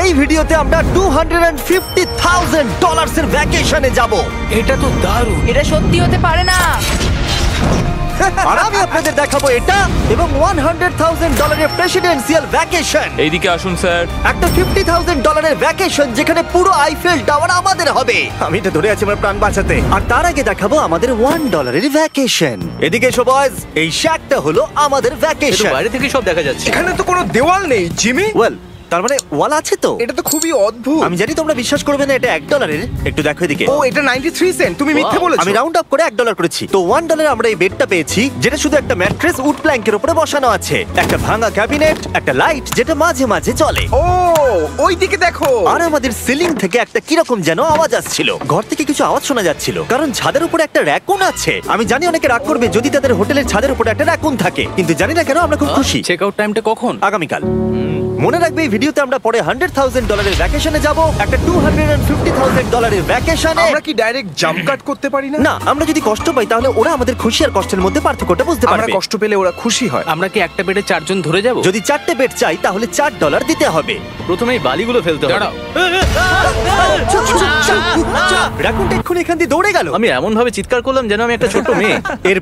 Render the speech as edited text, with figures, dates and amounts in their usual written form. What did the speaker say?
এই ভিডিওতে আমরা $250,000 এর ভ্যাকেশনে যাব। এটা তো দারুণ। এটা সত্যি হতে পারে না। আর আমি আপনাদের দেখাবো এটা এবং $100,000 এর প্রেসিডেন্সিয়াল ভ্যাকেশন। এইদিকে আসুন স্যার। একটা $50,000 এর ভ্যাকেশন যেখানে পুরো আইফেল টাওয়ার আমাদের হবে। আমি এটা ধরে আছি আমার প্রাণ বাঁচাতে। আর তার আগে দেখাবো আমাদের $1 এর ভ্যাকেশন। এদিকে এসো বয়স, এই শ্যাকটা হলো আমাদের ভ্যাকেশন। বাইরে থেকে সব দেখা যাচ্ছে। এখানে তো কোনো দেওয়াল নেই জিমি। ওয়েল, তার মানে ওয়াল আছে তো? এটা তো খুবই অদ্ভুত। আমি জানি তোমরা বিশ্বাস করবে না, এটা $1 এর। একটু দেখো এদিকে। ও এটা 93 সেন্ট, তুমি মিথ্যে বলেছো। আমি রাউন্ড আপ করে $1 করেছি। তো $1 আমরা এই বেডটা পেয়েছি, যেটা শুধু একটা ম্যাট্রেস উড প্ল্যাঙ্কের উপরে বসানো আছে, একটা ভাঙা ক্যাবিনেট, একটা লাইট যেটা মাঝে মাঝে চলে। ও ওইদিকে দেখো। আর আমাদের সিলিং থেকে একটা কিরকম যেন আওয়াজ আসছিল। ঘর থেকে কিছু আওয়াজ শোনা যাচ্ছিল, কারণ ছাদের উপরে একটা র‍্যাকুন আছে। আমি জানি অনেকে রাগ করবে যদি তাদের হোটেলের ছাদের উপরে একটা র‍্যাকুন থাকে, কিন্তু জানি না কেন আমরা খুব খুশি। চেক আউট টাইমটা কখন? আগামীকাল। মনে রাখবে এই ভিডিওতে আমরা পরে $100,000 এর ভ্যাকেশনে যাব, একটা $250,000 এর ভ্যাকেশনে। আমরা কি ডাইরেক্ট জাম্প কাট করতে পারি না? না, আমরা যদি কষ্ট পাই তাহলে ওরা আমাদের খুশি আর কষ্টের মধ্যে পার্থক্যটা বুঝতে আমরা পারবে। কষ্ট পেলে ওরা খুশি হয়। আমরা কি একটা বেডে 4 জন ধরে যাব? যদি 4টে বেড চাই তাহলে $4 দিতে হবে। প্রথমেই বালিগুলো ফেলতে হবে। দাঁড়াও। রাকুনটা এক্ষুনি এখান দিয়ে দৌড়ে গেল। আমি এমন ভাবে চিৎকার করলাম যেন আমি একটা ছোট মেয়ে। এর